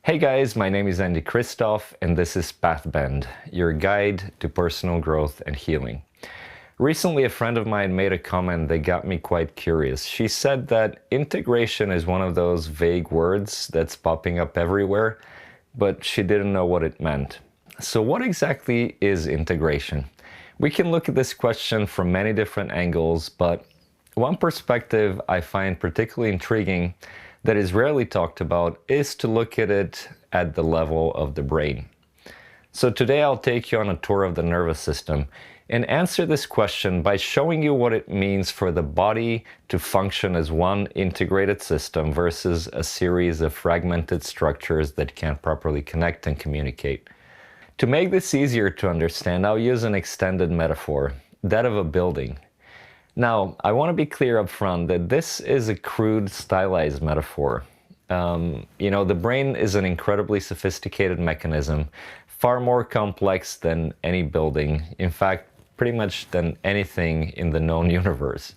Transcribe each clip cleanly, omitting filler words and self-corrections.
Hey guys, my name is Andy Christoph and this is Pathbend, your guide to personal growth and healing. Recently, a friend of mine made a comment that got me quite curious. She said that integration is one of those vague words that's popping up everywhere, but she didn't know what it meant. So what exactly is integration? We can look at this question from many different angles, but one perspective I find particularly intriguing that is rarely talked about is to look at it at the level of the brain. So today I'll take you on a tour of the nervous system and answer this question by showing you what it means for the body to function as one integrated system versus a series of fragmented structures that can't properly connect and communicate. To make this easier to understand, I'll use an extended metaphor, that of a building. Now, I want to be clear up front that this is a crude, stylized metaphor. The brain is an incredibly sophisticated mechanism, far more complex than any building, in fact, pretty much than anything in the known universe.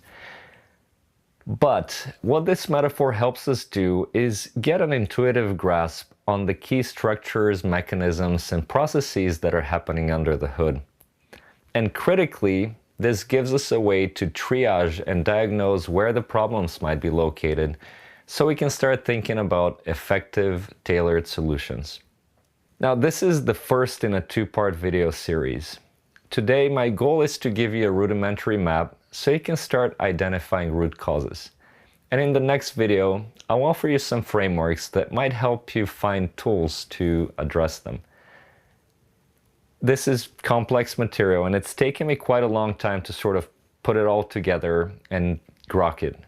But what this metaphor helps us do is get an intuitive grasp on the key structures, mechanisms, and processes that are happening under the hood. And critically, this gives us a way to triage and diagnose where the problems might be located so we can start thinking about effective, tailored solutions. Now, this is the first in a two-part video series. Today, my goal is to give you a rudimentary map so you can start identifying root causes. And in the next video, I'll offer you some frameworks that might help you find tools to address them. This is complex material and it's taken me quite a long time to sort of put it all together and grok it.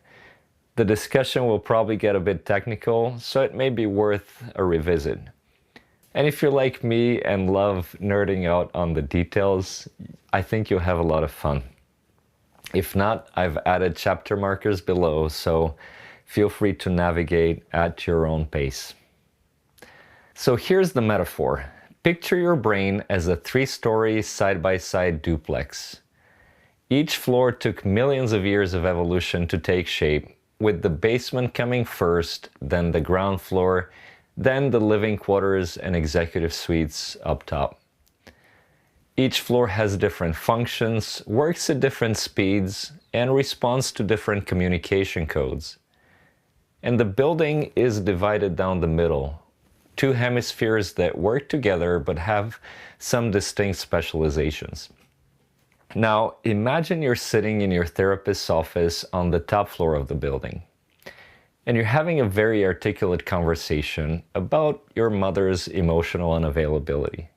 The discussion will probably get a bit technical, so it may be worth a revisit. And if you're like me and love nerding out on the details, I think you'll have a lot of fun. If not, I've added chapter markers below, so feel free to navigate at your own pace. So here's the metaphor. Picture your brain as a three-story side-by-side duplex. Each floor took millions of years of evolution to take shape, with the basement coming first, then the ground floor, then the living quarters and executive suites up top. Each floor has different functions, works at different speeds, and responds to different communication codes. And the building is divided down the middle. Two hemispheres that work together but have some distinct specializations. Now, imagine you're sitting in your therapist's office on the top floor of the building, and you're having a very articulate conversation about your mother's emotional unavailability.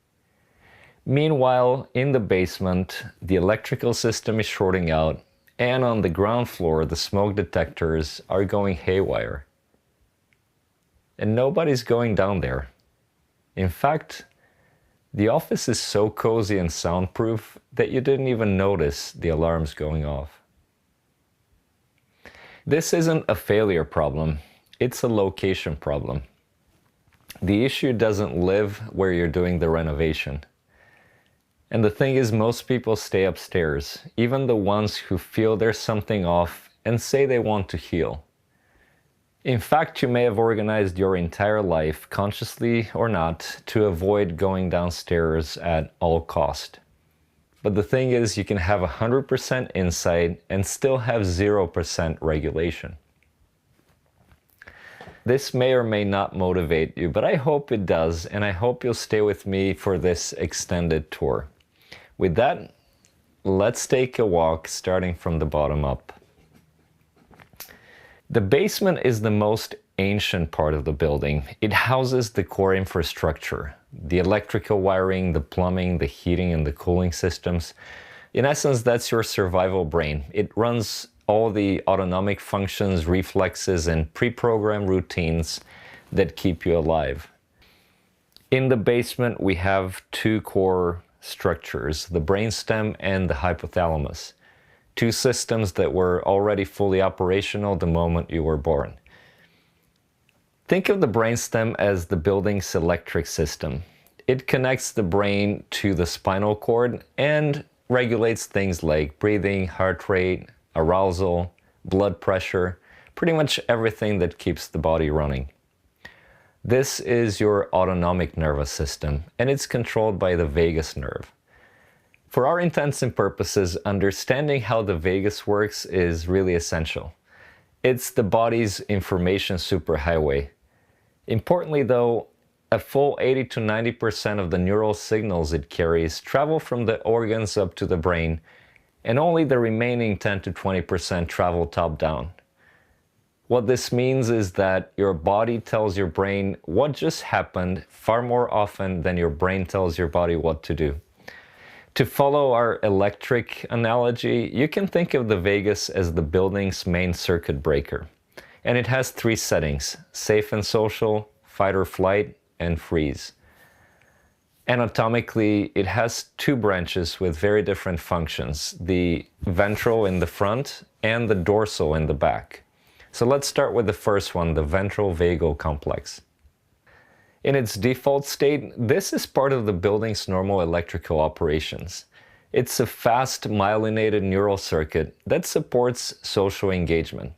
Meanwhile, in the basement, the electrical system is shorting out, and on the ground floor, the smoke detectors are going haywire. And nobody's going down there. In fact, the office is so cozy and soundproof that you didn't even notice the alarms going off. This isn't a failure problem, it's a location problem. The issue doesn't live where you're doing the renovation. And the thing is, most people stay upstairs, even the ones who feel there's something off and say they want to heal. In fact, you may have organized your entire life, consciously or not, to avoid going downstairs at all cost. But the thing is, you can have 100% insight and still have 0% regulation. This may or may not motivate you, but I hope it does, and I hope you'll stay with me for this extended tour. With that, let's take a walk starting from the bottom up. The basement is the most ancient part of the building. It houses the core infrastructure, the electrical wiring, the plumbing, the heating, and the cooling systems. In essence, that's your survival brain. It runs all the autonomic functions, reflexes, and pre-programmed routines that keep you alive. In the basement, we have two core structures, the brainstem and the hypothalamus. Two systems that were already fully operational the moment you were born. Think of the brainstem as the building's electric system. It connects the brain to the spinal cord and regulates things like breathing, heart rate, arousal, blood pressure, pretty much everything that keeps the body running. This is your autonomic nervous system, and it's controlled by the vagus nerve. For our intents and purposes, understanding how the vagus works is really essential. It's the body's information superhighway. Importantly though, a full 80 to 90% of the neural signals it carries travel from the organs up to the brain, and only the remaining 10 to 20% travel top down. What this means is that your body tells your brain what just happened far more often than your brain tells your body what to do. To follow our electric analogy, you can think of the vagus as the building's main circuit breaker. And it has three settings: safe and social, fight or flight, and freeze. Anatomically, it has two branches with very different functions: the ventral in the front and the dorsal in the back. So let's start with the first one, the ventral vagal complex. In its default state, this is part of the building's normal electrical operations. It's a fast myelinated neural circuit that supports social engagement,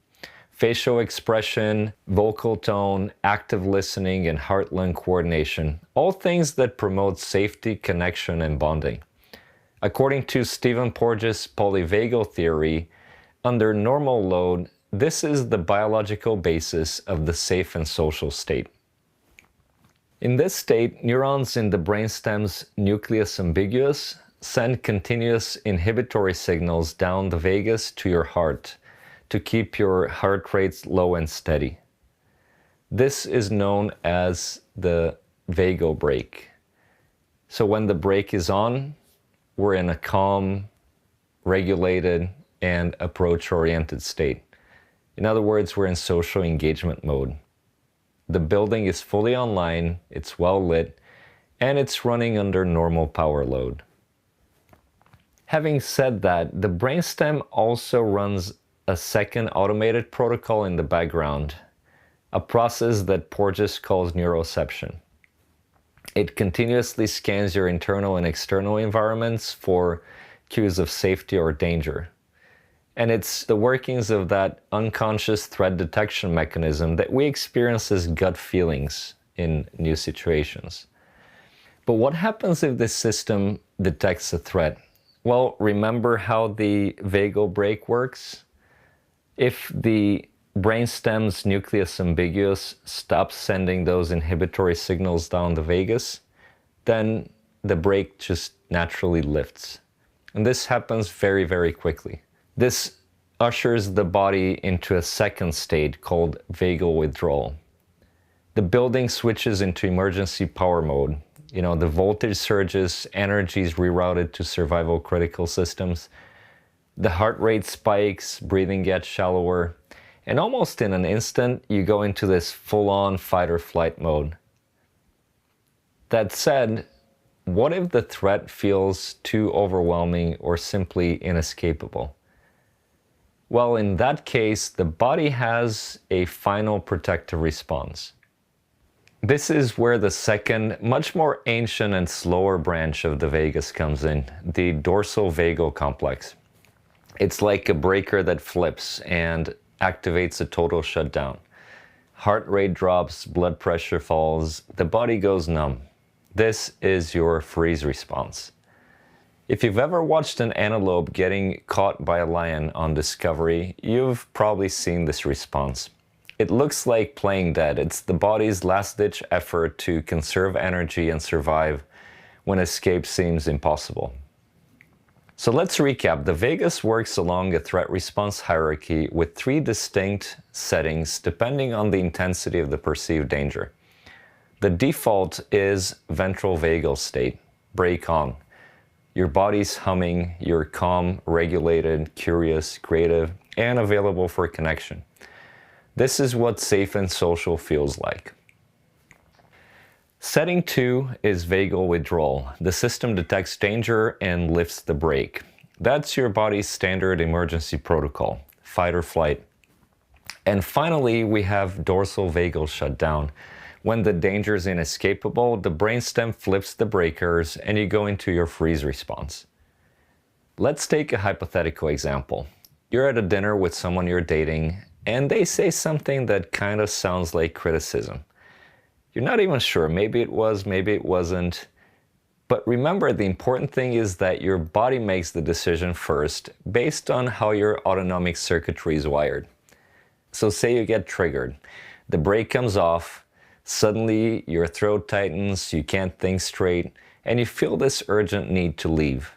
facial expression, vocal tone, active listening, and heart-lung coordination, all things that promote safety, connection, and bonding. According to Stephen Porges' polyvagal theory, under normal load, this is the biological basis of the safe and social state. In this state, neurons in the brainstem's nucleus ambiguus send continuous inhibitory signals down the vagus to your heart to keep your heart rates low and steady. This is known as the vagal brake. So when the brake is on, we're in a calm, regulated, and approach-oriented state. In other words, we're in social engagement mode. The building is fully online, it's well lit, and it's running under normal power load. Having said that, the brainstem also runs a second automated protocol in the background, a process that Porges calls neuroception. It continuously scans your internal and external environments for cues of safety or danger. And it's the workings of that unconscious threat detection mechanism that we experience as gut feelings in new situations. But what happens if this system detects a threat? Well, remember how the vagal brake works? If the brainstem's nucleus ambiguus stops sending those inhibitory signals down the vagus, then the brake just naturally lifts. And this happens very, very quickly. This ushers the body into a second state called vagal withdrawal. The building switches into emergency power mode. You know, the voltage surges, energy is rerouted to survival critical systems. The heart rate spikes, breathing gets shallower, and almost in an instant, you go into this full-on fight or flight mode. That said, what if the threat feels too overwhelming or simply inescapable? Well, in that case, the body has a final protective response. This is where the second, much more ancient and slower branch of the vagus comes in, the dorsal vagal complex. It's like a breaker that flips and activates a total shutdown. Heart rate drops, blood pressure falls, the body goes numb. This is your freeze response. If you've ever watched an antelope getting caught by a lion on Discovery, you've probably seen this response. It looks like playing dead. It's the body's last-ditch effort to conserve energy and survive when escape seems impossible. So let's recap. The vagus works along a threat response hierarchy with three distinct settings depending on the intensity of the perceived danger. The default is ventral vagal state, brake on. Your body's humming, you're calm, regulated, curious, creative, and available for connection. This is what safe and social feels like. Setting 2 is vagal withdrawal. The system detects danger and lifts the brake. That's your body's standard emergency protocol, fight or flight. And finally, we have dorsal vagal shutdown. When the danger is inescapable, the brainstem flips the breakers and you go into your freeze response. Let's take a hypothetical example. You're at a dinner with someone you're dating and they say something that kind of sounds like criticism. You're not even sure. Maybe it was, maybe it wasn't. But remember, the important thing is that your body makes the decision first based on how your autonomic circuitry is wired. So say you get triggered, the brake comes off, suddenly your throat tightens, you can't think straight, and you feel this urgent need to leave.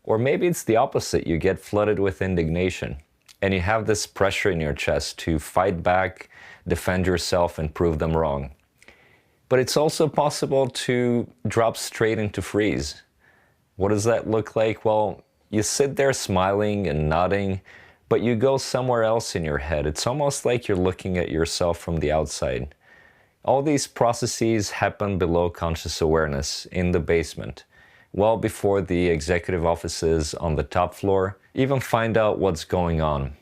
Or maybe it's the opposite, you get flooded with indignation, and you have this pressure in your chest to fight back, defend yourself, and prove them wrong. But it's also possible to drop straight into freeze. What does that look like? Well, you sit there smiling and nodding, but you go somewhere else in your head. It's almost like you're looking at yourself from the outside. All these processes happen below conscious awareness in the basement, well before the executive offices on the top floor even find out what's going on.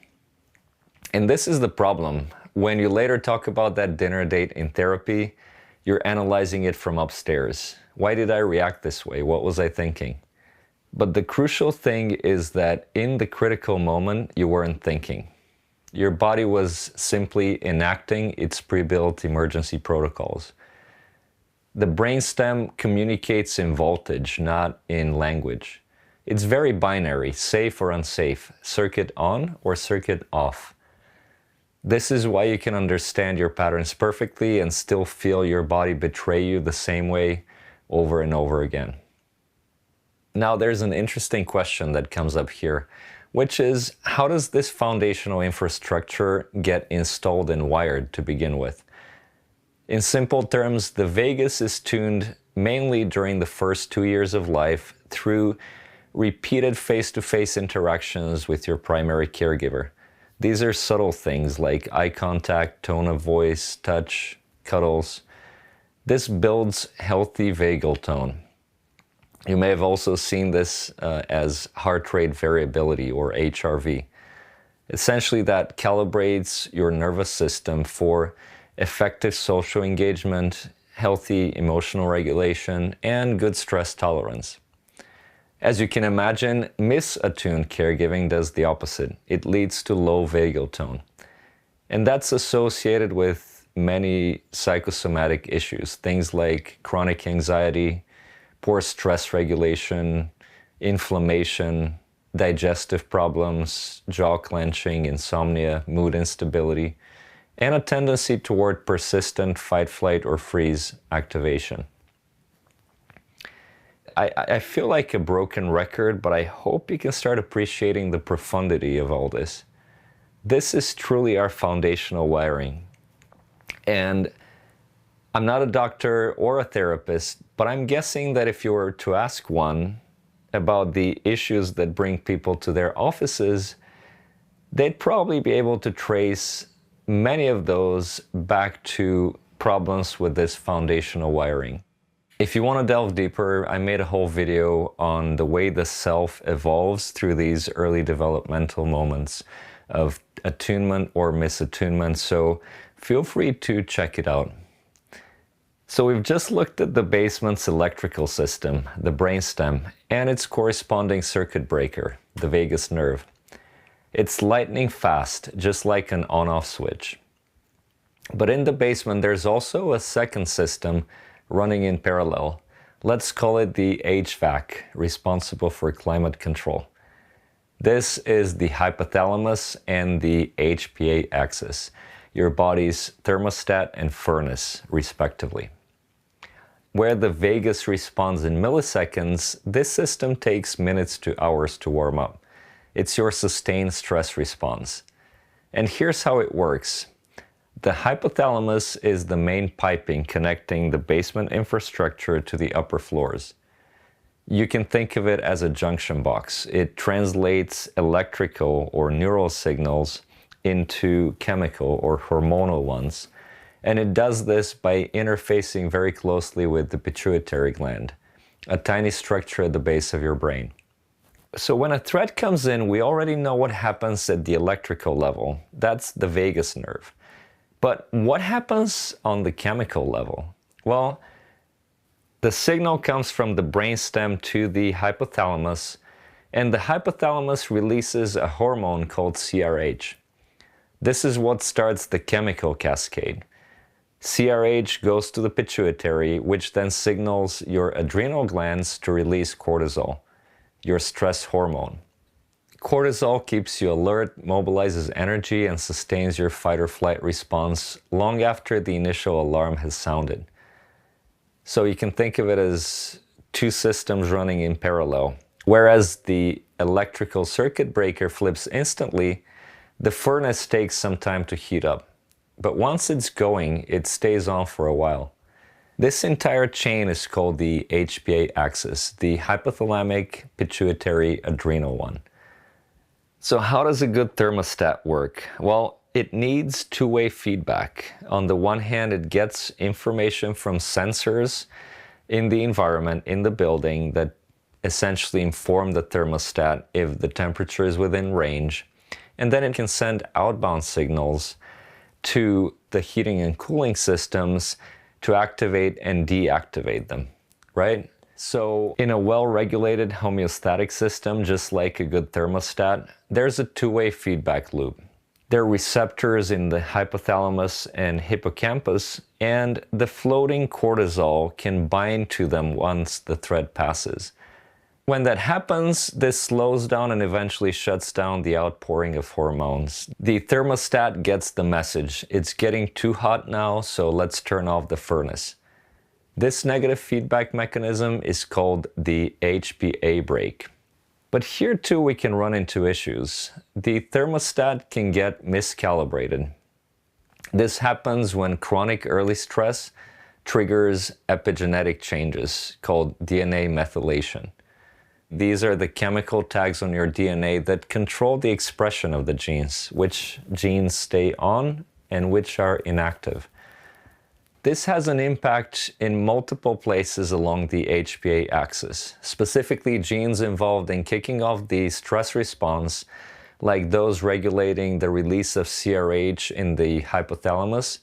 And this is the problem. When you later talk about that dinner date in therapy, you're analyzing it from upstairs. Why did I react this way? What was I thinking? But the crucial thing is that in the critical moment, you weren't thinking. Your body was simply enacting its pre-built emergency protocols. The brainstem communicates in voltage, not in language. It's very binary, safe or unsafe, circuit on or circuit off. This is why you can understand your patterns perfectly and still feel your body betray you the same way over and over again. Now there's an interesting question that comes up here, which is, how does this foundational infrastructure get installed and wired to begin with? In simple terms, the vagus is tuned mainly during the first 2 years of life through repeated face-to-face interactions with your primary caregiver. These are subtle things like eye contact, tone of voice, touch, cuddles. This builds healthy vagal tone. You may have also seen this as heart rate variability, or HRV. Essentially, that calibrates your nervous system for effective social engagement, healthy emotional regulation, and good stress tolerance. As you can imagine, misattuned caregiving does the opposite. It leads to low vagal tone. And that's associated with many psychosomatic issues, things like chronic anxiety, poor stress regulation, inflammation, digestive problems, jaw clenching, insomnia, mood instability, and a tendency toward persistent fight, flight, or freeze activation. I feel like a broken record, but I hope you can start appreciating the profundity of all this. This is truly our foundational wiring. And I'm not a doctor or a therapist, but I'm guessing that if you were to ask one about the issues that bring people to their offices, they'd probably be able to trace many of those back to problems with this foundational wiring. If you want to delve deeper, I made a whole video on the way the self evolves through these early developmental moments of attunement or misattunement, so feel free to check it out. So we've just looked at the basement's electrical system, the brainstem, and its corresponding circuit breaker, the vagus nerve. It's lightning fast, just like an on-off switch. But in the basement, there's also a second system running in parallel. Let's call it the HVAC, responsible for climate control. This is the hypothalamus and the HPA axis, your body's thermostat and furnace, respectively. Where the vagus responds in milliseconds, this system takes minutes to hours to warm up. It's your sustained stress response. And here's how it works. The hypothalamus is the main piping connecting the basement infrastructure to the upper floors. You can think of it as a junction box. It translates electrical or neural signals into chemical or hormonal ones. And it does this by interfacing very closely with the pituitary gland, a tiny structure at the base of your brain. So when a threat comes in, we already know what happens at the electrical level. That's the vagus nerve. But what happens on the chemical level? Well, the signal comes from the brainstem to the hypothalamus, and the hypothalamus releases a hormone called CRH. This is what starts the chemical cascade. CRH goes to the pituitary, which then signals your adrenal glands to release cortisol, your stress hormone. Cortisol keeps you alert, mobilizes energy, and sustains your fight-or-flight response long after the initial alarm has sounded. So you can think of it as two systems running in parallel. Whereas the electrical circuit breaker flips instantly, the furnace takes some time to heat up. But once it's going, it stays on for a while. This entire chain is called the HPA axis, the hypothalamic pituitary adrenal one. So how does a good thermostat work? Well, it needs two-way feedback. On the one hand, it gets information from sensors in the environment, in the building, that essentially inform the thermostat if the temperature is within range. And then it can send outbound signals to the heating and cooling systems to activate and deactivate them, right? So in a well-regulated homeostatic system, just like a good thermostat, there's a two-way feedback loop. There are receptors in the hypothalamus and hippocampus, and the floating cortisol can bind to them once the thread passes. When that happens, this slows down and eventually shuts down the outpouring of hormones. The thermostat gets the message. It's getting too hot now, so let's turn off the furnace. This negative feedback mechanism is called the HPA brake. But here too we can run into issues. The thermostat can get miscalibrated. This happens when chronic early stress triggers epigenetic changes called DNA methylation. These are the chemical tags on your DNA that control the expression of the genes, which genes stay on and which are inactive. This has an impact in multiple places along the HPA axis, specifically genes involved in kicking off the stress response, like those regulating the release of CRH in the hypothalamus,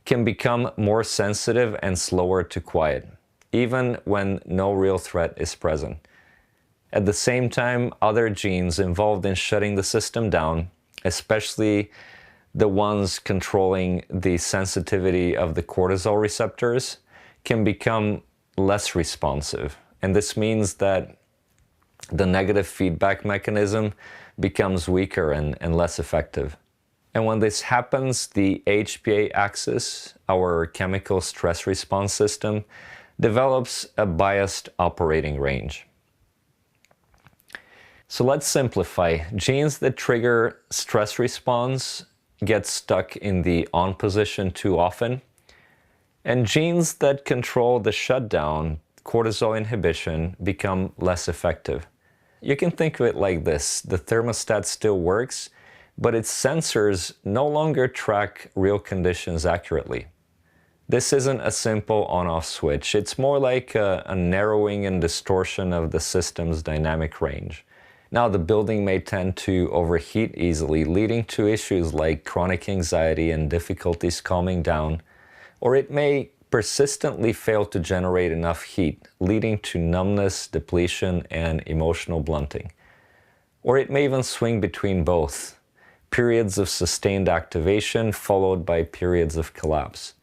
can become more sensitive and slower to quiet, even when no real threat is present. At the same time, other genes involved in shutting the system down, especially the ones controlling the sensitivity of the cortisol receptors, can become less responsive. And this means that the negative feedback mechanism becomes weaker and less effective. And when this happens, the HPA axis, our chemical stress response system, develops a biased operating range. So let's simplify. Genes that trigger stress response get stuck in the on position too often, and genes that control the shutdown, cortisol inhibition, become less effective. You can think of it like this: the thermostat still works, but its sensors no longer track real conditions accurately. This isn't a simple on-off switch. It's more like a narrowing and distortion of the system's dynamic range. Now, the building may tend to overheat easily, leading to issues like chronic anxiety and difficulties calming down, or it may persistently fail to generate enough heat, leading to numbness, depletion, and emotional blunting. Or it may even swing between both, periods of sustained activation followed by periods of collapse.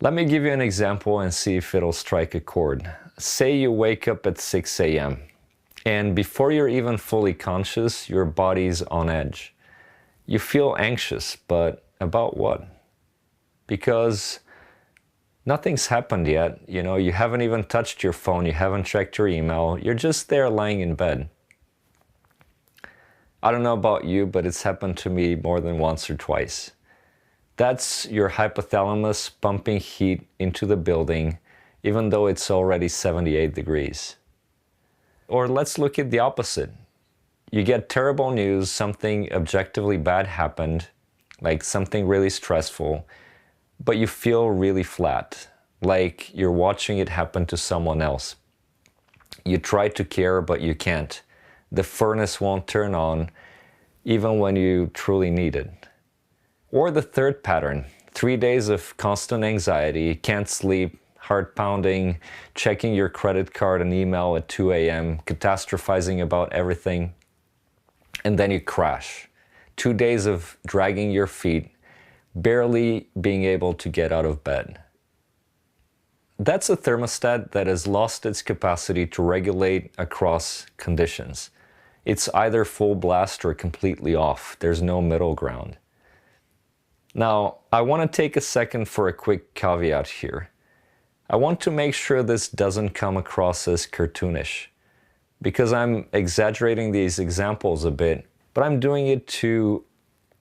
Let me give you an example and see if it'll strike a chord. Say you wake up at 6 a.m. and before you're even fully conscious, your body's on edge. You feel anxious, but about what? Because nothing's happened yet. You haven't even touched your phone, you haven't checked your email, you're just there lying in bed. I don't know about you, but it's happened to me more than once or twice. That's your hypothalamus pumping heat into the building, even though it's already 78 degrees. Or let's look at the opposite. You get terrible news, something objectively bad happened, like something really stressful, but you feel really flat, like you're watching it happen to someone else. You try to care, but you can't. The furnace won't turn on, even when you truly need it. Or the third pattern, 3 days of constant anxiety, can't sleep, heart pounding, checking your credit card and email at 2 a.m., catastrophizing about everything, and then you crash. 2 days of dragging your feet, barely being able to get out of bed. That's a thermostat that has lost its capacity to regulate across conditions. It's either full blast or completely off. There's no middle ground. Now, I want to take a second for a quick caveat here. I want to make sure this doesn't come across as cartoonish, because I'm exaggerating these examples a bit, but I'm doing it to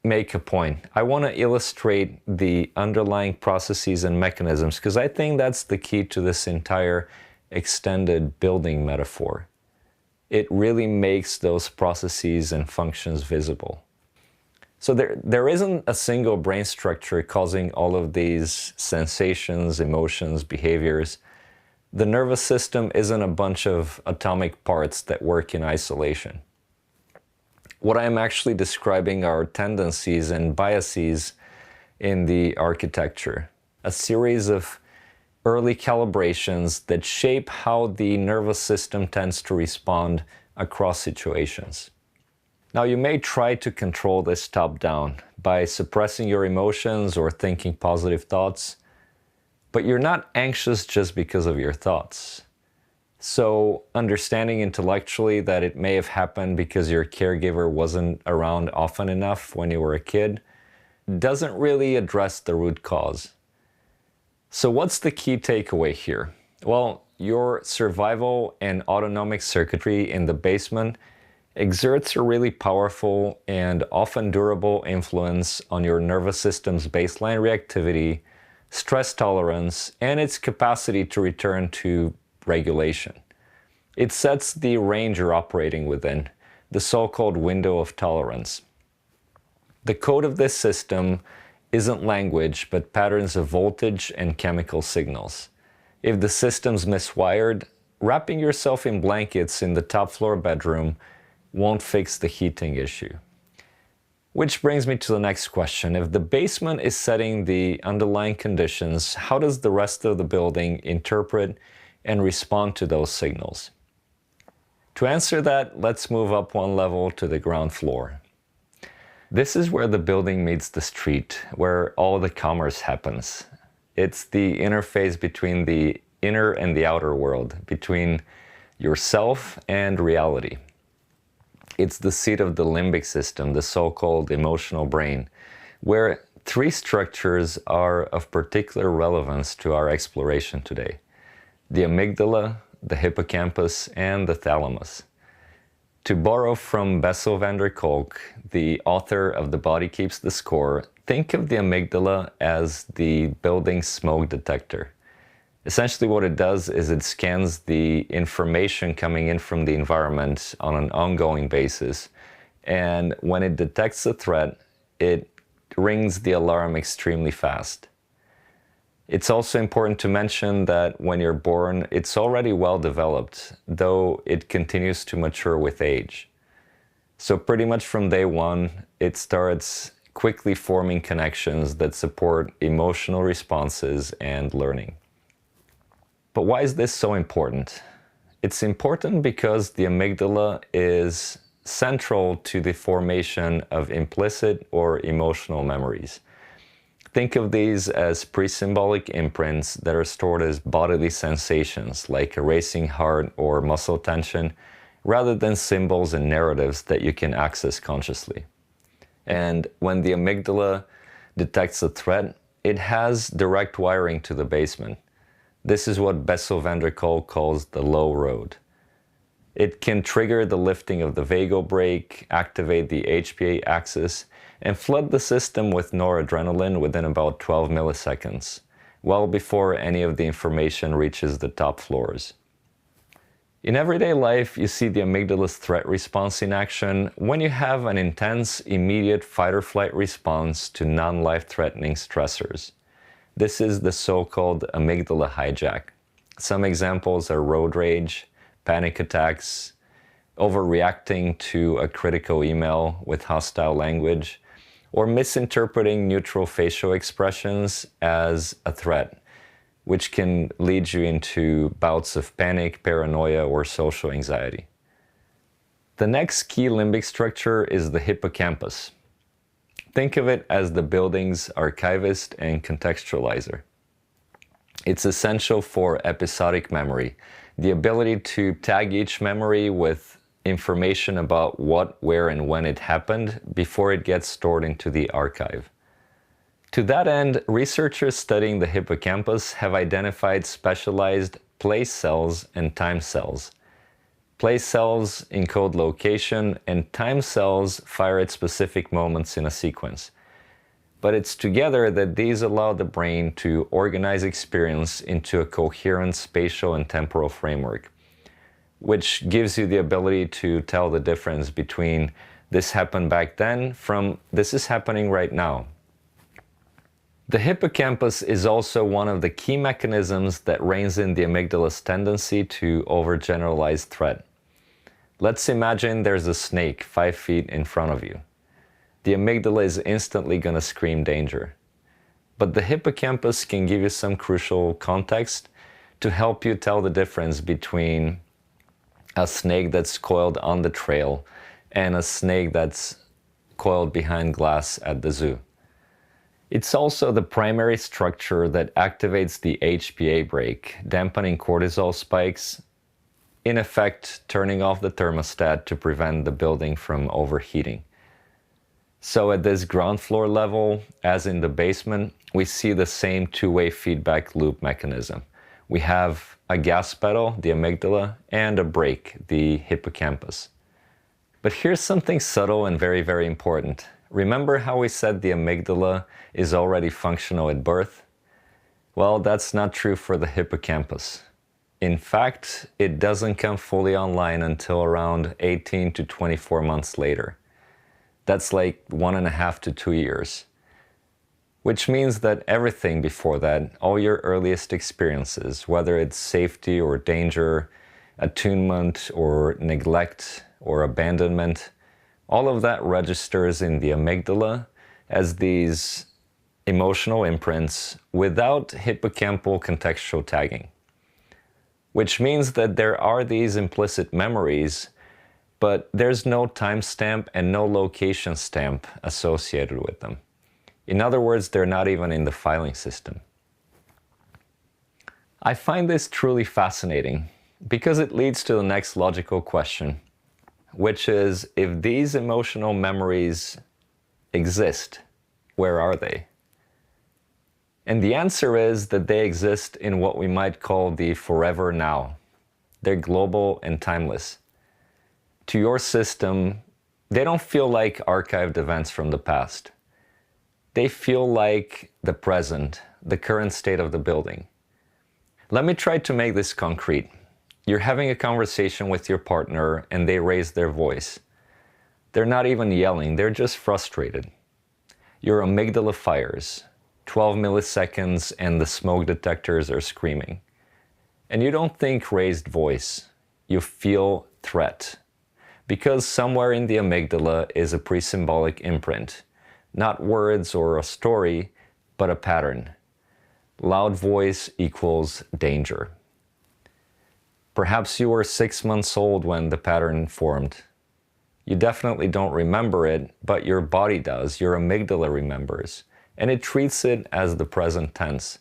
make a point. I want to illustrate the underlying processes and mechanisms, because I think that's the key to this entire extended building metaphor. It really makes those processes and functions visible. So there isn't a single brain structure causing all of these sensations, emotions, behaviors. The nervous system isn't a bunch of atomic parts that work in isolation. What I'm actually describing are tendencies and biases in the architecture, a series of early calibrations that shape how the nervous system tends to respond across situations. Now, you may try to control this top-down by suppressing your emotions or thinking positive thoughts, but you're not anxious just because of your thoughts. So, understanding intellectually that it may have happened because your caregiver wasn't around often enough when you were a kid doesn't really address the root cause. So what's the key takeaway here? Well, your survival and autonomic circuitry in the basement exerts a really powerful and often durable influence on your nervous system's baseline reactivity, stress tolerance, and its capacity to return to regulation. It sets the range you're operating within, the so-called window of tolerance. The code of this system isn't language, but patterns of voltage and chemical signals. If the system's miswired, wrapping yourself in blankets in the top floor bedroom won't fix the heating issue. Which brings me to the next question. If the basement is setting the underlying conditions, how does the rest of the building interpret and respond to those signals? To answer that, let's move up one level to the ground floor. This is where the building meets the street, where all the commerce happens. It's the interface between the inner and the outer world, between yourself and reality. It's the seat of the limbic system, the so-called emotional brain, where three structures are of particular relevance to our exploration today: the amygdala, the hippocampus, and the thalamus. To borrow from Bessel van der Kolk, the author of The Body Keeps the Score, think of the amygdala as the building's smoke detector. Essentially what it does is it scans the information coming in from the environment on an ongoing basis, and when it detects a threat, it rings the alarm extremely fast. It's also important to mention that when you're born, it's already well developed, though it continues to mature with age. So pretty much from day one, it starts quickly forming connections that support emotional responses and learning. But why is this so important? It's important because the amygdala is central to the formation of implicit or emotional memories. Think of these as pre-symbolic imprints that are stored as bodily sensations like a racing heart or muscle tension, rather than symbols and narratives that you can access consciously. And when the amygdala detects a threat, it has direct wiring to the basement. This is what Bessel van der Kolk calls the low road. It can trigger the lifting of the vagal brake, activate the HPA axis, and flood the system with noradrenaline within about 12 milliseconds, well before any of the information reaches the top floors. In everyday life, you see the amygdala's threat response in action when you have an intense, immediate fight-or-flight response to non-life-threatening stressors. This is the so-called amygdala hijack. Some examples are road rage, panic attacks, overreacting to a critical email with hostile language, or misinterpreting neutral facial expressions as a threat, which can lead you into bouts of panic, paranoia, or social anxiety. The next key limbic structure is the hippocampus. Think of it as the building's archivist and contextualizer. It's essential for episodic memory, the ability to tag each memory with information about what, where, and when it happened before it gets stored into the archive. To that end, researchers studying the hippocampus have identified specialized place cells and time cells. Place cells encode location, and time cells fire at specific moments in a sequence. But it's together that these allow the brain to organize experience into a coherent spatial and temporal framework, which gives you the ability to tell the difference between this happened back then from this is happening right now. The hippocampus is also one of the key mechanisms that reins in the amygdala's tendency to overgeneralize threat. Let's imagine there's a snake 5 feet in front of you. The amygdala is instantly going to scream danger. But the hippocampus can give you some crucial context to help you tell the difference between a snake that's coiled on the trail and a snake that's coiled behind glass at the zoo. It's also the primary structure that activates the HPA brake, dampening cortisol spikes, in effect turning off the thermostat to prevent the building from overheating. So at this ground floor level, as in the basement, we see the same two-way feedback loop mechanism. We have a gas pedal, the amygdala, and a brake, the hippocampus. But here's something subtle and very, very important. Remember how we said the amygdala is already functional at birth? Well, that's not true for the hippocampus. In fact, it doesn't come fully online until around 18 to 24 months later. That's like 1.5 to 2 years. Which means that everything before that, all your earliest experiences, whether it's safety or danger, attunement or neglect or abandonment, all of that registers in the amygdala as these emotional imprints without hippocampal contextual tagging. Which means that there are these implicit memories, but there's no timestamp and no location stamp associated with them. In other words, they're not even in the filing system. I find this truly fascinating because it leads to the next logical question, which is, if these emotional memories exist, where are they? And the answer is that they exist in what we might call the forever now. They're global and timeless. To your system, they don't feel like archived events from the past. They feel like the present, the current state of the building. Let me try to make this concrete. You're having a conversation with your partner and they raise their voice. They're not even yelling, they're just frustrated. Your amygdala fires. 12 milliseconds and the smoke detectors are screaming. And you don't think raised voice, you feel threat. Because somewhere in the amygdala is a pre-symbolic imprint. Not words or a story, but a pattern. Loud voice equals danger. Perhaps you were 6 months old when the pattern formed. You definitely don't remember it, but your body does, your amygdala remembers, and it treats it as the present tense.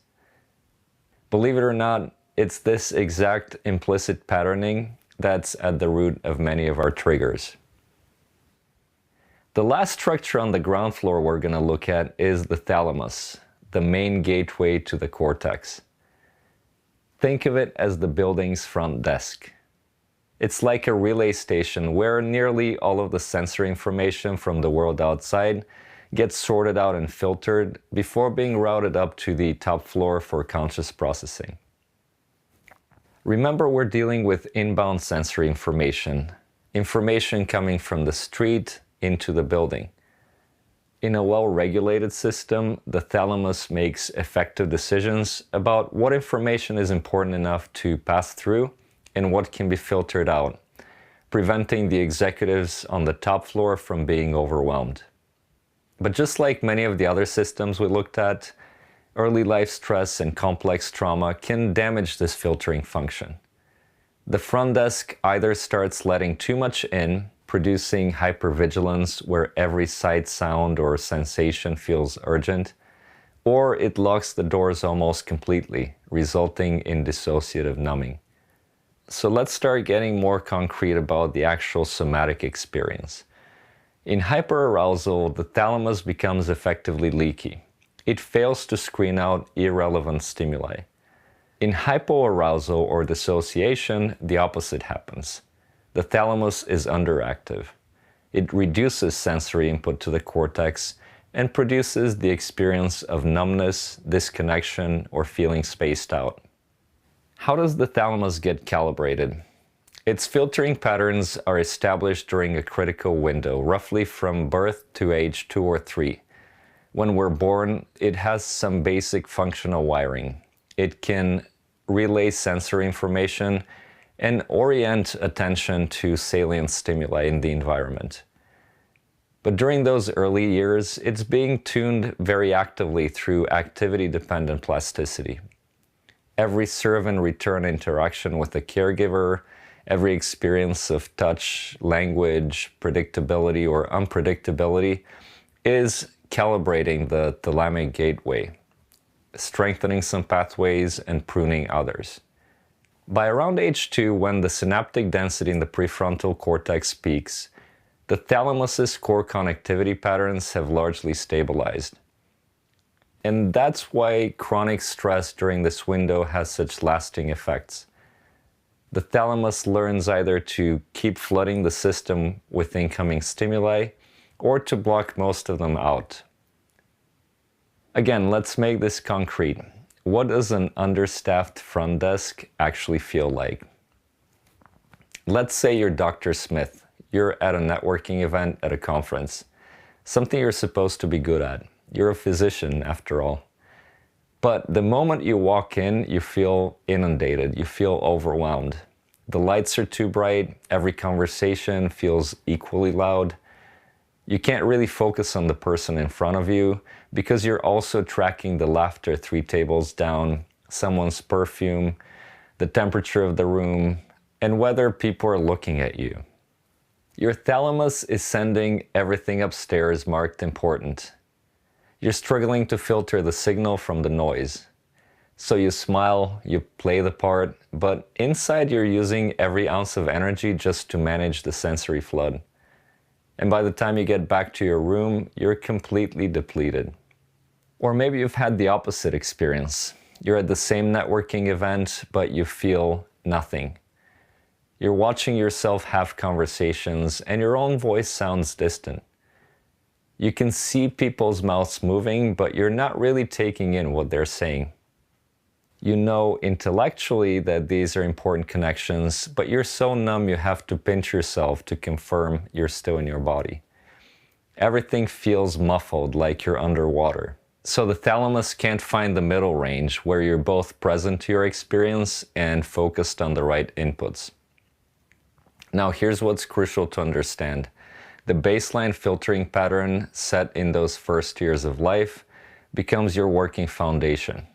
Believe it or not, it's this exact implicit patterning that's at the root of many of our triggers. The last structure on the ground floor we're going to look at is the thalamus, the main gateway to the cortex. Think of it as the building's front desk. It's like a relay station where nearly all of the sensory information from the world outside gets sorted out and filtered before being routed up to the top floor for conscious processing. Remember, we're dealing with inbound sensory information coming from the street into the building. In a well-regulated system, the thalamus makes effective decisions about what information is important enough to pass through and what can be filtered out, preventing the executives on the top floor from being overwhelmed. But just like many of the other systems we looked at, early life stress and complex trauma can damage this filtering function. The front desk either starts letting too much in, producing hypervigilance where every sight, sound, or sensation feels urgent, or it locks the doors almost completely, resulting in dissociative numbing. So let's start getting more concrete about the actual somatic experience. In hyperarousal, the thalamus becomes effectively leaky. It fails to screen out irrelevant stimuli. In hypoarousal or dissociation, the opposite happens. The thalamus is underactive. It reduces sensory input to the cortex and produces the experience of numbness, disconnection, or feeling spaced out. How does the thalamus get calibrated? Its filtering patterns are established during a critical window, roughly from birth to age 2 or 3. When we're born, it has some basic functional wiring. It can relay sensory information and orient attention to salient stimuli in the environment. But during those early years, it's being tuned very actively through activity-dependent plasticity. Every serve and return interaction with the caregiver, every experience of touch, language, predictability, or unpredictability is calibrating the thalamic gateway, strengthening some pathways and pruning others. By around age 2, when the synaptic density in the prefrontal cortex peaks, the thalamus's core connectivity patterns have largely stabilized. And that's why chronic stress during this window has such lasting effects. The thalamus learns either to keep flooding the system with incoming stimuli or to block most of them out. Again, let's make this concrete. What does an understaffed front desk actually feel like? Let's say you're Dr. Smith. You're at a networking event at a conference, something you're supposed to be good at. You're a physician, after all. But the moment you walk in, you feel inundated, you feel overwhelmed. The lights are too bright, every conversation feels equally loud. You can't really focus on the person in front of you because you're also tracking the laughter 3 tables down, someone's perfume, the temperature of the room, and whether people are looking at you. Your thalamus is sending everything upstairs marked important. You're struggling to filter the signal from the noise. So you smile, you play the part, but inside you're using every ounce of energy just to manage the sensory flood. And by the time you get back to your room, you're completely depleted. Or maybe you've had the opposite experience. You're at the same networking event, but you feel nothing. You're watching yourself have conversations, and your own voice sounds distant. You can see people's mouths moving, but you're not really taking in what they're saying. You know intellectually that these are important connections, but you're so numb you have to pinch yourself to confirm you're still in your body. Everything feels muffled, like you're underwater. So the thalamus can't find the middle range where you're both present to your experience and focused on the right inputs. Now here's what's crucial to understand. The baseline filtering pattern set in those first years of life becomes your working foundation.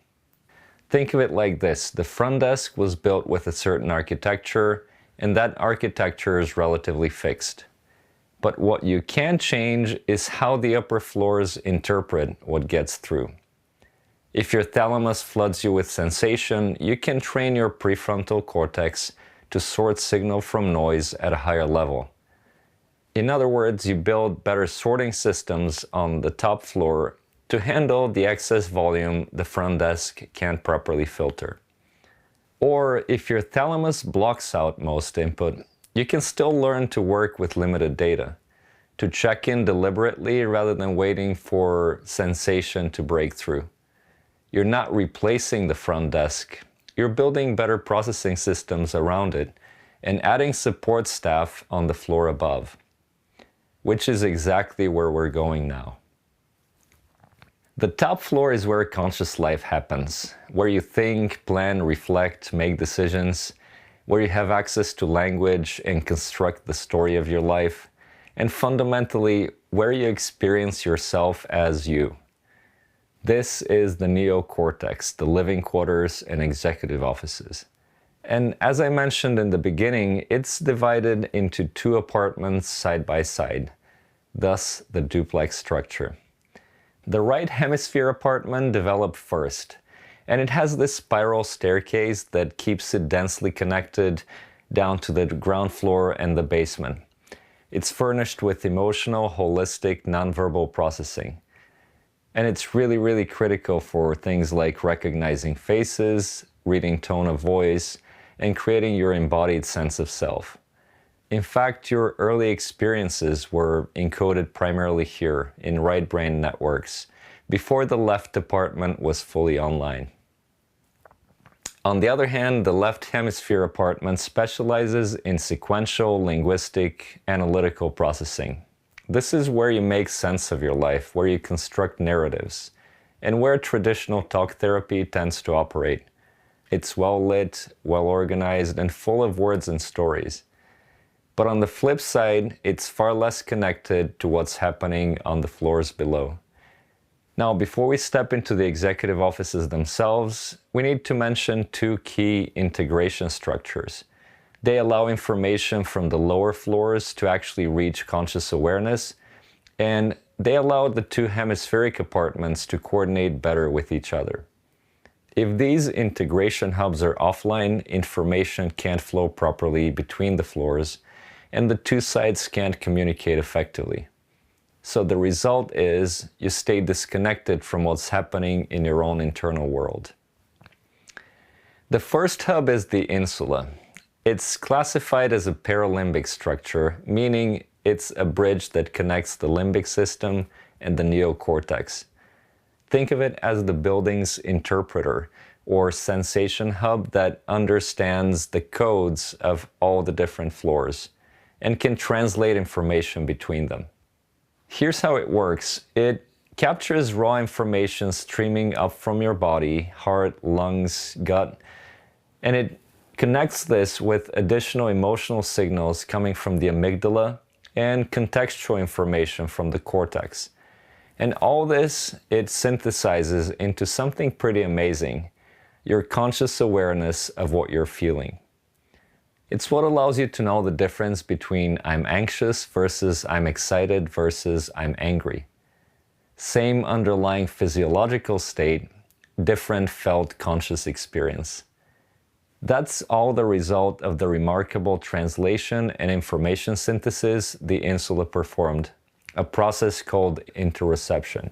Think of it like this. The front desk was built with a certain architecture, and that architecture is relatively fixed. But what you can change is how the upper floors interpret what gets through. If your thalamus floods you with sensation, you can train your prefrontal cortex to sort signal from noise at a higher level. In other words, you build better sorting systems on the top floor to handle the excess volume the front desk can't properly filter. Or if your thalamus blocks out most input, you can still learn to work with limited data, to check in deliberately rather than waiting for sensation to break through. You're not replacing the front desk, you're building better processing systems around it and adding support staff on the floor above, which is exactly where we're going now. The top floor is where conscious life happens, where you think, plan, reflect, make decisions, where you have access to language and construct the story of your life, and fundamentally, where you experience yourself as you. This is the Neocortex, the living quarters and executive offices. And as I mentioned in the beginning, it's divided into two apartments side by side, thus the duplex structure. The right hemisphere apartment developed first, and it has this spiral staircase that keeps it densely connected down to the ground floor and the basement. It's furnished with emotional, holistic, nonverbal processing. And it's really critical for things like recognizing faces, reading tone of voice, and creating your embodied sense of self. In fact, your early experiences were encoded primarily here in right brain networks, before the left department was fully online. On the other hand, the left hemisphere apartment specializes in sequential, linguistic, analytical processing. This is where you make sense of your life, where you construct narratives, and where traditional talk therapy tends to operate. It's well lit, well organized, and full of words and stories. But on the flip side, it's far less connected to what's happening on the floors below. Now, before we step into the executive offices themselves, we need to mention two key integration structures. They allow information from the lower floors to actually reach conscious awareness, and they allow the two hemispheric apartments to coordinate better with each other. If these integration hubs are offline, information can't flow properly between the floors, and the two sides can't communicate effectively. So the result is you stay disconnected from what's happening in your own internal world. The first hub is the insula. It's classified as a paralimbic structure, meaning it's a bridge that connects the limbic system and the neocortex. Think of it as the building's interpreter or sensation hub that understands the codes of all the different floors and can translate information between them. Here's how it works. It captures raw information streaming up from your body, heart, lungs, gut, and it connects this with additional emotional signals coming from the amygdala and contextual information from the cortex. And all this, it synthesizes into something pretty amazing, your conscious awareness of what you're feeling. It's what allows you to know the difference between I'm anxious versus I'm excited versus I'm angry. Same underlying physiological state, different felt conscious experience. That's all the result of the remarkable translation and information synthesis the insula performed, a process called interoception.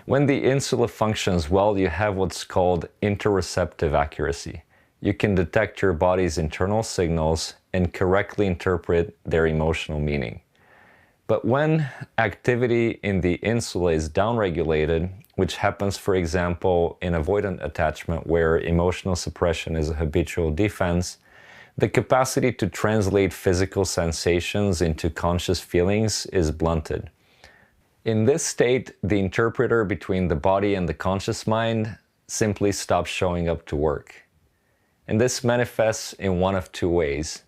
When the insula functions well, you have what's called interoceptive accuracy. You can detect your body's internal signals and correctly interpret their emotional meaning. But when activity in the insula is downregulated, which happens, for example, in avoidant attachment where emotional suppression is a habitual defense, the capacity to translate physical sensations into conscious feelings is blunted. In this state, the interpreter between the body and the conscious mind simply stops showing up to work. And this manifests in one of two ways.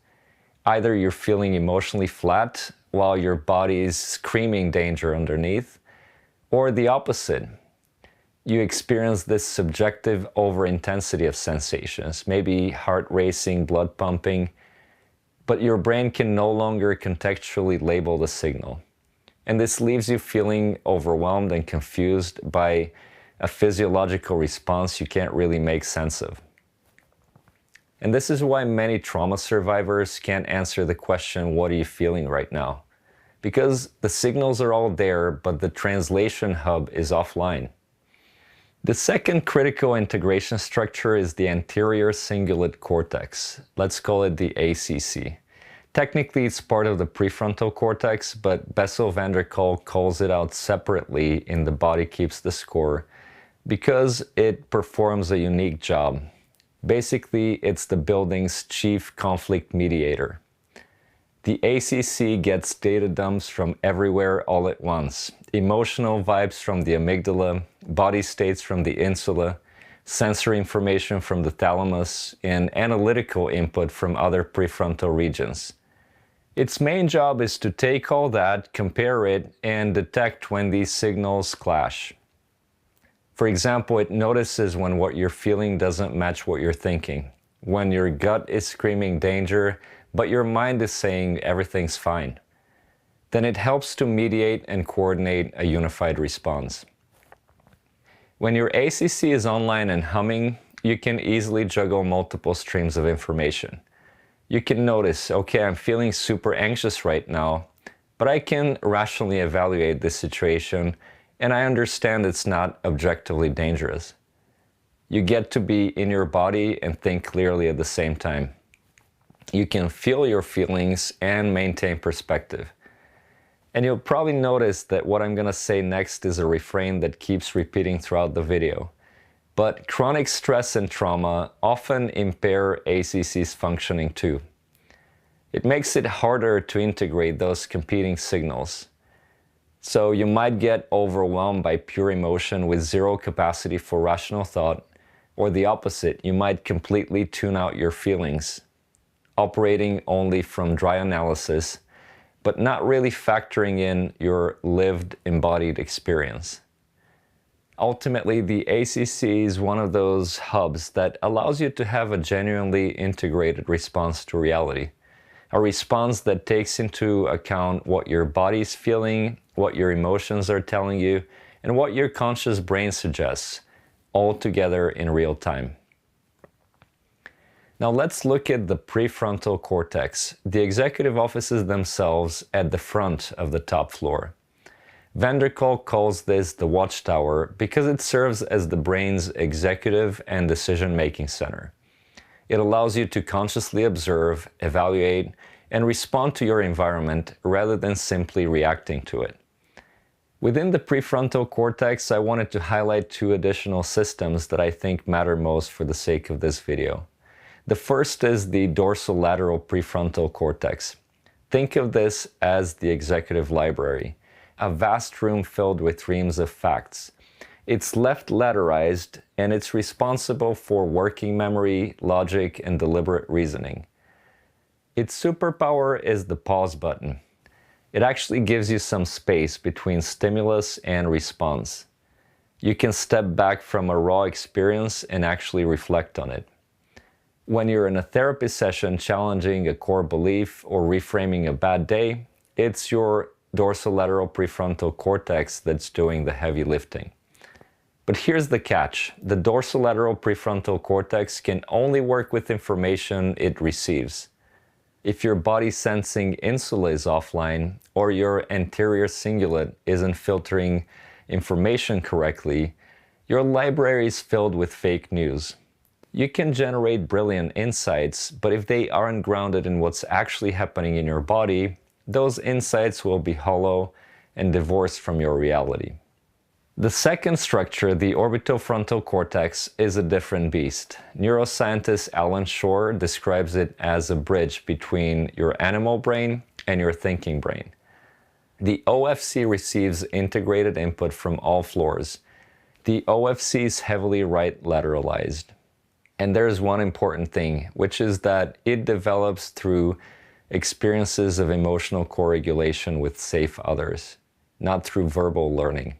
Either you're feeling emotionally flat while your body is screaming danger underneath, or the opposite. You experience this subjective overintensity of sensations, maybe heart racing, blood pumping, but your brain can no longer contextually label the signal. And this leaves you feeling overwhelmed and confused by a physiological response you can't really make sense of. And this is why many trauma survivors can't answer the question, what are you feeling right now? Because the signals are all there, but the translation hub is offline. The second critical integration structure is the anterior cingulate cortex. Let's call it the ACC. Technically, it's part of the prefrontal cortex, but Bessel van der Kolk calls it out separately in The Body Keeps the Score because it performs a unique job. Basically, it's the building's chief conflict mediator. The ACC gets data dumps from everywhere all at once. Emotional vibes from the amygdala, body states from the insula, sensory information from the thalamus, and analytical input from other prefrontal regions. Its main job is to take all that, compare it, and detect when these signals clash. For example, it notices when what you're feeling doesn't match what you're thinking, when your gut is screaming danger, but your mind is saying everything's fine. Then it helps to mediate and coordinate a unified response. When your ACC is online and humming, you can easily juggle multiple streams of information. You can notice, okay, I'm feeling super anxious right now, but I can rationally evaluate this situation and I understand it's not objectively dangerous. You get to be in your body and think clearly at the same time. You can feel your feelings and maintain perspective. And you'll probably notice that what I'm going to say next is a refrain that keeps repeating throughout the video. But chronic stress and trauma often impair ACC's functioning too. It makes it harder to integrate those competing signals. So you might get overwhelmed by pure emotion with zero capacity for rational thought, or the opposite, you might completely tune out your feelings, operating only from dry analysis, but not really factoring in your lived embodied experience. Ultimately, the ACC is one of those hubs that allows you to have a genuinely integrated response to reality. A response that takes into account what your body's feeling, what your emotions are telling you, and what your conscious brain suggests, all together in real time. Now let's look at the prefrontal cortex, the executive offices themselves at the front of the top floor. Van der Kolk calls this the Watchtower because it serves as the brain's executive and decision-making center. It allows you to consciously observe, evaluate, and respond to your environment rather than simply reacting to it. Within the prefrontal cortex, I wanted to highlight two additional systems that I think matter most for the sake of this video. The first is the dorsolateral prefrontal cortex. Think of this as the executive library, a vast room filled with reams of facts. It's left lateralized and it's responsible for working memory, logic, and deliberate reasoning. Its superpower is the pause button. It actually gives you some space between stimulus and response. You can step back from a raw experience and actually reflect on it. When you're in a therapy session challenging a core belief or reframing a bad day, it's your dorsolateral prefrontal cortex that's doing the heavy lifting. But here's the catch. The dorsolateral prefrontal cortex can only work with information it receives. If your body sensing insula is offline or your anterior cingulate isn't filtering information correctly, your library is filled with fake news. You can generate brilliant insights, but if they aren't grounded in what's actually happening in your body, those insights will be hollow and divorced from your reality. The second structure, the orbitofrontal cortex, is a different beast. Neuroscientist Alan Shore describes it as a bridge between your animal brain and your thinking brain. The OFC receives integrated input from all floors. The OFC is heavily right lateralized. And there's one important thing, which is that it develops through experiences of emotional co-regulation with safe others, not through verbal learning.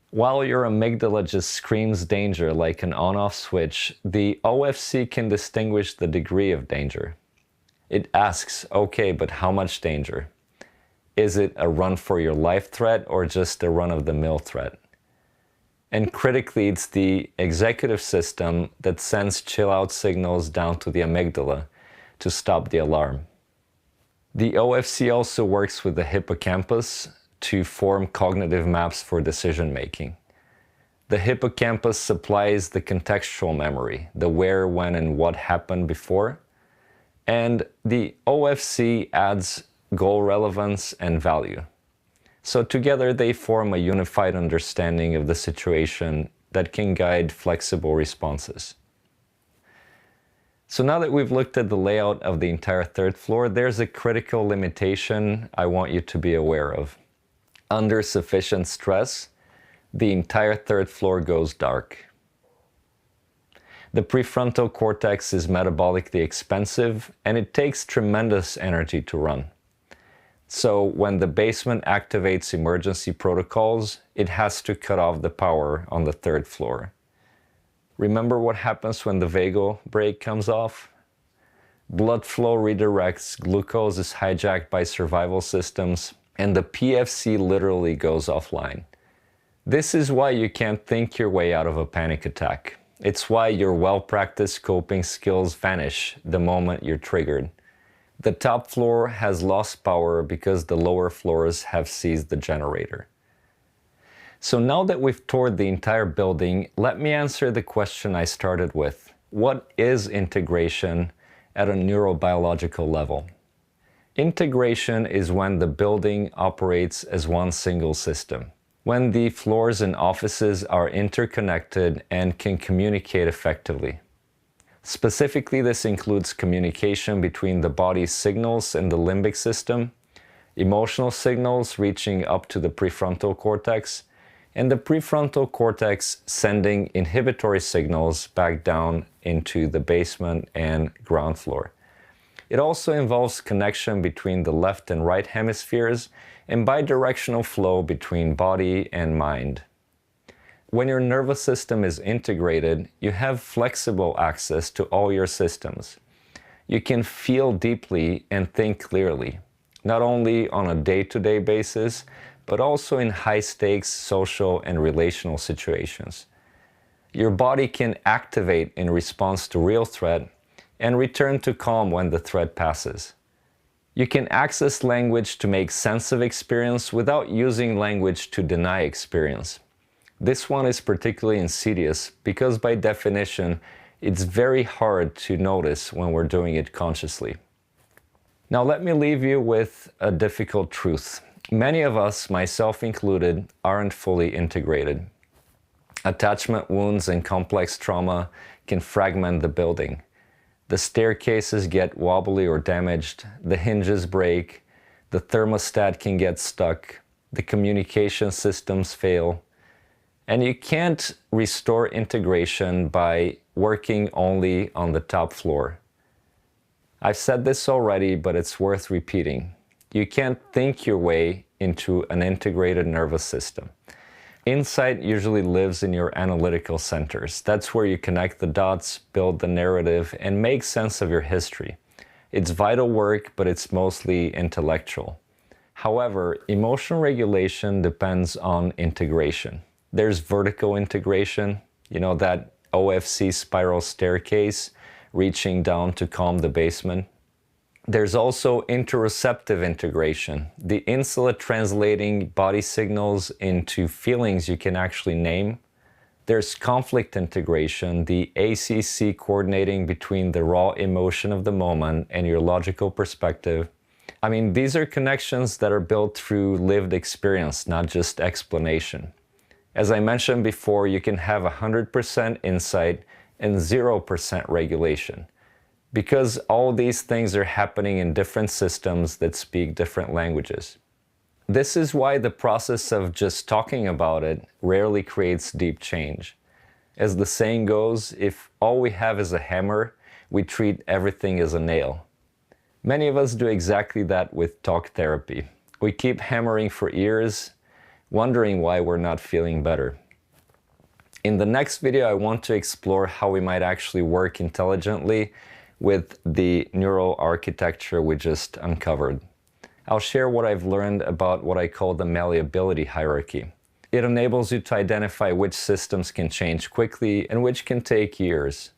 While your amygdala just screams danger like an on-off switch, the OFC can distinguish the degree of danger. It asks, okay, but how much danger? Is it a run-for-your-life threat or just a run-of-the-mill threat? And critically, it's the executive system that sends chill-out signals down to the amygdala to stop the alarm. The OFC also works with the hippocampus to form cognitive maps for decision-making. The hippocampus supplies the contextual memory, the where, when, and what happened before, and the OFC adds goal relevance and value. So together they form a unified understanding of the situation that can guide flexible responses. So now that we've looked at the layout of the entire third floor, there's a critical limitation I want you to be aware of. Under sufficient stress, the entire third floor goes dark. The prefrontal cortex is metabolically expensive and it takes tremendous energy to run. So when the basement activates emergency protocols, it has to cut off the power on the third floor. Remember what happens when the vagal brake comes off? Blood flow redirects, glucose is hijacked by survival systems, and the PFC literally goes offline. This is why you can't think your way out of a panic attack. It's why your well-practiced coping skills vanish the moment you're triggered. The top floor has lost power because the lower floors have seized the generator. So now that we've toured the entire building, let me answer the question I started with. What is integration at a neurobiological level? Integration is when the building operates as one single system. When the floors and offices are interconnected and can communicate effectively. Specifically, this includes communication between the body's signals and the limbic system, emotional signals reaching up to the prefrontal cortex, and the prefrontal cortex sending inhibitory signals back down into the basement and ground floor. It also involves connection between the left and right hemispheres and bidirectional flow between body and mind. When your nervous system is integrated, you have flexible access to all your systems. You can feel deeply and think clearly, not only on a day-to-day basis, but also in high-stakes social and relational situations. Your body can activate in response to real threat and return to calm when the threat passes. You can access language to make sense of experience without using language to deny experience. This one is particularly insidious because by definition, it's very hard to notice when we're doing it consciously. Now let me leave you with a difficult truth. Many of us, myself included, aren't fully integrated. Attachment wounds and complex trauma can fragment the building. The staircases get wobbly or damaged, the hinges break, the thermostat can get stuck, the communication systems fail, and you can't restore integration by working only on the top floor. I've said this already, but it's worth repeating. You can't think your way into an integrated nervous system. Insight usually lives in your analytical centers. That's where you connect the dots, build the narrative, and make sense of your history. It's vital work, but it's mostly intellectual. However, emotional regulation depends on integration. There's vertical integration, that OFC spiral staircase reaching down to calm the basement. There's also interoceptive integration, the Insula translating body signals into feelings you can actually name. There's conflict integration, the ACC coordinating between the raw emotion of the moment and your logical perspective. These are connections that are built through lived experience, not just explanation. As I mentioned before, you can have 100% insight and 0% regulation, because all these things are happening in different systems that speak different languages. This is why the process of just talking about it rarely creates deep change. As the saying goes, if all we have is a hammer, we treat everything as a nail. Many of us do exactly that with talk therapy. We keep hammering for years, wondering why we're not feeling better. In the next video, I want to explore how we might actually work intelligently with the neural architecture we just uncovered. I'll share what I've learned about what I call the malleability hierarchy. It enables you to identify which systems can change quickly and which can take years.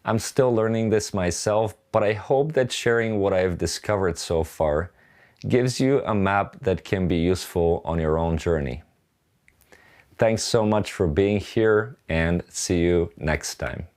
I'm still learning this myself, but I hope that sharing what I've discovered so far gives you a map that can be useful on your own journey. Thanks so much for being here, and see you next time.